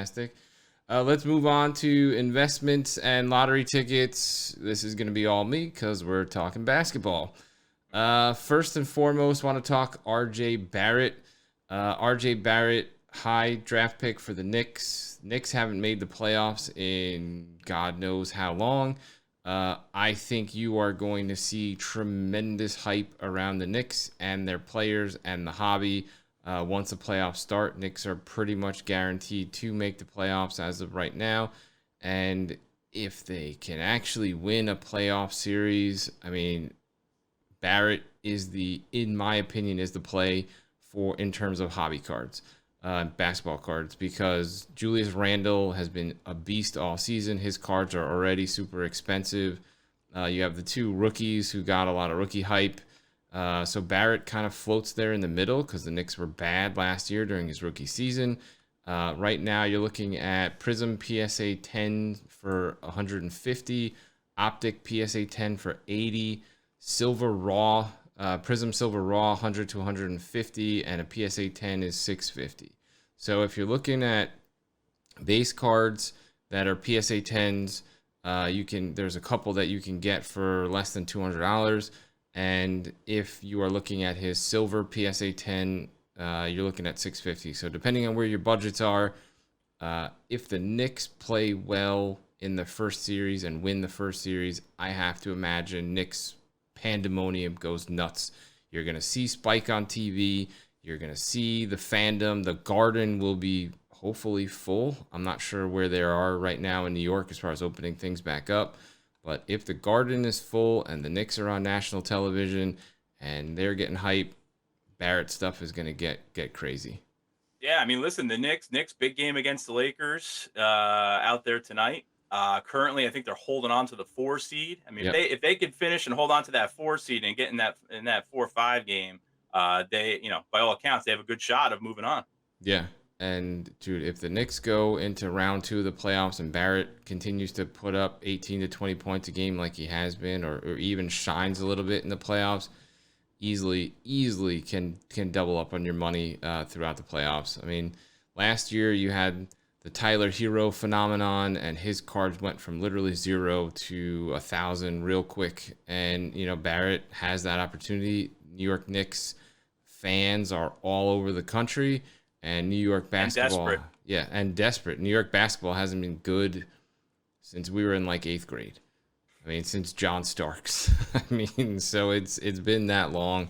fantastic. Let's move on to investments and lottery tickets. This is going to be all me because we're talking basketball. First and foremost, want to talk RJ Barrett. RJ Barrett, high draft pick for the Knicks. Knicks haven't made the playoffs in God knows how long. I think you are going to see tremendous hype around the Knicks and their players and the hobby. Once the playoffs start, Knicks are pretty much guaranteed to make the playoffs as of right now. And if they can actually win a playoff series, I mean, Barrett is in my opinion, is the play for in terms of hobby cards, basketball cards, because Julius Randle has been a beast all season. His cards are already super expensive. You have the two rookies who got a lot of rookie hype. So Barrett kind of floats there in the middle because the Knicks were bad last year during his rookie season. Right now, you're looking at Prism PSA 10 for 150, Optic PSA 10 for 80, Silver Raw, Prism Silver Raw 100 to 150, and a PSA 10 is 650. So if you're looking at base cards that are PSA 10s, there's a couple that you can get for less than $200. And if you are looking at his silver PSA 10, you're looking at $650. So depending on where your budgets are, if the Knicks play well in the first series and win the first series, I have to imagine Knicks pandemonium goes nuts. You're going to see Spike on TV. You're going to see the fandom. The Garden will be hopefully full. I'm not sure where they are right now in New York as far as opening things back up. But if the Garden is full and the Knicks are on national television and they're getting hype, Barrett stuff is going to get crazy. Yeah, I mean, listen, the Knicks big game against the Lakers out there tonight. Currently, I think they're holding on to the 4 seed. I mean, Yep. if they could finish and hold on to that 4 seed and get in that 4-5 game, they, by all accounts, they have a good shot of moving on. Yeah. And dude, if the Knicks go into round 2 of the playoffs and Barrett continues to put up 18 to 20 points a game like he has been, or even shines a little bit in the playoffs, easily can double up on your money throughout the playoffs. I mean, last year you had the Tyler Hero phenomenon, and his cards went from literally 0 to 1,000 real quick. And Barrett has that opportunity. New York Knicks fans are all over the country, and New York basketball, and desperate. and desperate. New York basketball hasn't been good since we were in like 8th grade. I mean, since John Starks. I mean, so it's been that long.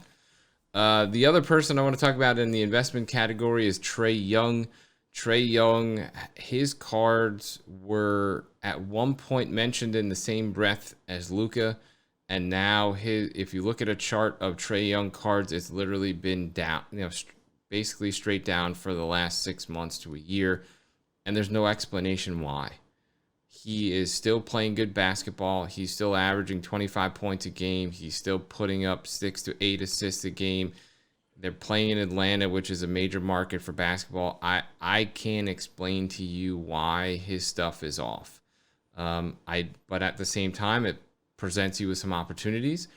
The other person I want to talk about in the investment category is Trae Young. Trae Young, his cards were at one point mentioned in the same breath as Luka, and now if you look at a chart of Trae Young cards, it's literally been down, basically straight down for the last 6 months to a year, and there's no explanation why. He is still playing good basketball. He's still averaging 25 points a game. He's still putting up 6 to 8 assists a game. They're playing in Atlanta, which is a major market for basketball. I can't explain to you why his stuff is off. But at the same time, it presents you with some opportunities.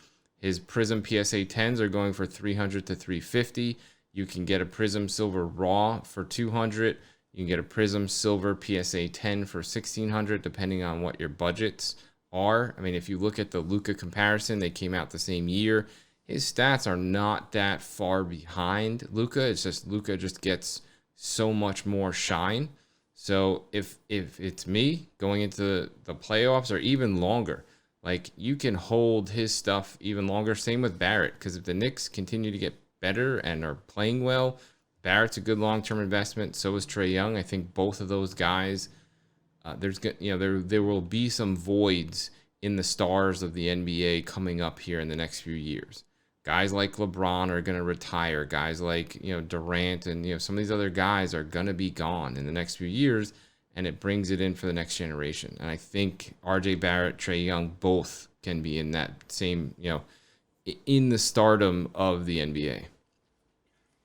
His Prism PSA 10s are going for 300 to 350. You can get a Prism Silver Raw for 200. You can get a Prism Silver PSA 10 for 1,600, depending on what your budgets are. I mean, if you look at the Luka comparison, they came out the same year. His stats are not that far behind Luka. It's just Luka just gets so much more shine. So if it's me going into the playoffs or even longer, like you can hold his stuff even longer. Same with Barrett, because if the Knicks continue to get better and are playing well, Barrett's a good long-term investment. So is Trae Young. I think both of those guys, there will be some voids in the stars of the NBA coming up here in the next few years. Guys like LeBron are going to retire. Guys like Durant and some of these other guys are going to be gone in the next few years, and it brings it in for the next generation. And I think RJ Barrett, Trae Young, both can be in that same in the stardom of the NBA.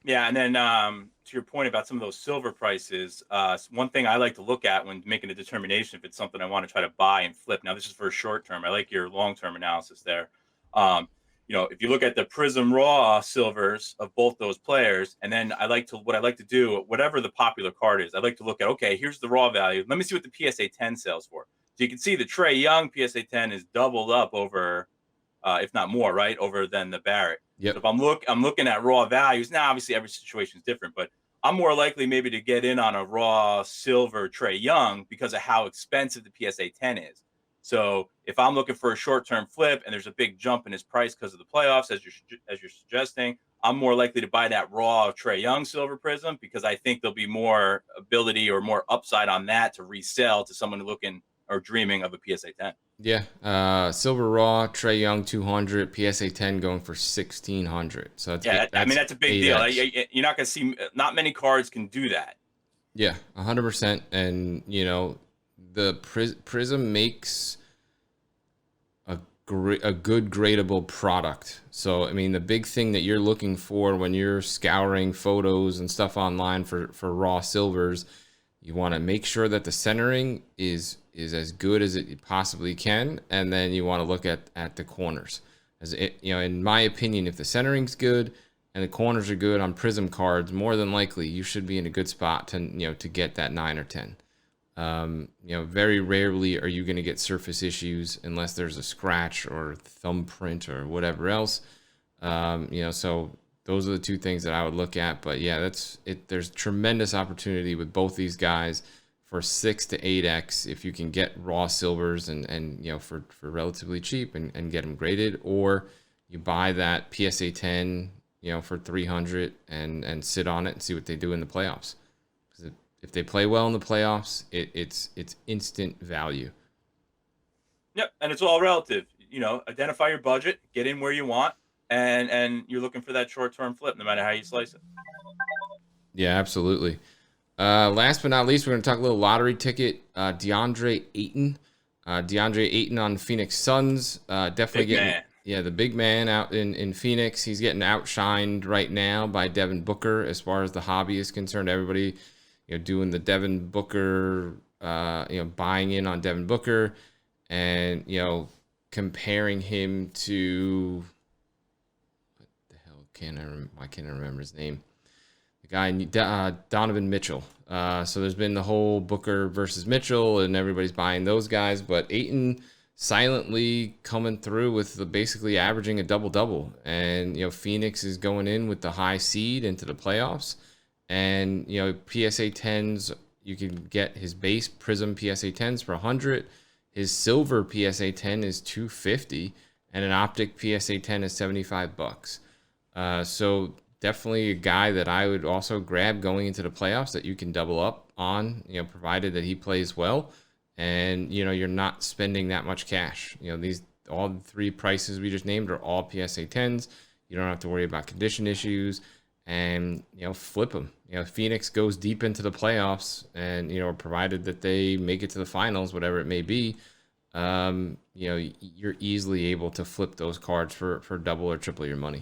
Yeah, and then to your point about some of those silver prices, one thing I like to look at when making a determination if it's something I want to try to buy and flip. Now, this is for a short term. I like your long term analysis there. Um, if you look at the Prism Raw silvers of both those players, and then what I like to do, whatever the popular card is, I like to look at, okay, here's the raw value. Let me see what the PSA 10 sells for. So you can see the Trae Young PSA 10 is doubled up over, if not more, right, over than the Barrett. Yep. So if I'm looking at raw values. Now, obviously, every situation is different, but I'm more likely maybe to get in on a raw silver Trae Young because of how expensive the PSA 10 is. So if I'm looking for a short-term flip and there's a big jump in his price because of the playoffs, as you're suggesting, I'm more likely to buy that raw Trae Young silver prism because I think there'll be more ability or more upside on that to resell to someone looking or dreaming of a PSA 10. Yeah, silver raw Trae Young 200, PSA 10 going for 1,600. So that's a big 8X. deal. You're not going to see, not many cards can do that. Yeah, 100%. And the Prism makes a good gradable product. So I mean, the big thing that you're looking for when you're scouring photos and stuff online for raw silvers, you want to make sure that the centering is as good as it possibly can, and then you want to look at the corners. As in my opinion, if the centering's good and the corners are good on Prism cards, more than likely you should be in a good spot to get that 9 or 10. Very rarely are you going to get surface issues unless there's a scratch or thumbprint or whatever else. So those are the two things that I would look at. But yeah, that's it. There's tremendous opportunity with both these guys for 6 to 8x if you can get raw silvers and for relatively cheap and get them graded, or you buy that PSA 10 for 300 and sit on it and see what they do in the playoffs. If they play well in the playoffs, it's instant value. Yep, and it's all relative. Identify your budget, get in where you want, and you're looking for that short-term flip, no matter how you slice it. Yeah, absolutely. Last but not least, we're going to talk a little lottery ticket. DeAndre Ayton. DeAndre Ayton on Phoenix Suns. Definitely the big man out in Phoenix. He's getting outshined right now by Devin Booker as far as the hobby is concerned. Everybody doing the Devin Booker, buying in on Devin Booker and, comparing him to, what the hell why can't I remember his name? The guy, Donovan Mitchell. So there's been the whole Booker versus Mitchell and everybody's buying those guys, but Ayton silently coming through with basically averaging a double-double. And, Phoenix is going in with the high seed into the playoffs. And, PSA 10s, you can get his base Prism PSA 10s for 100. His silver PSA 10 is 250, and an optic PSA 10 is $75. So definitely a guy that I would also grab going into the playoffs that you can double up on, provided that he plays well, and you're not spending that much cash. All the three prices we just named are all PSA 10s. You don't have to worry about condition issues. And flip them. Phoenix goes deep into the playoffs, and provided that they make it to the finals, whatever it may be, you're easily able to flip those cards for double or triple your money.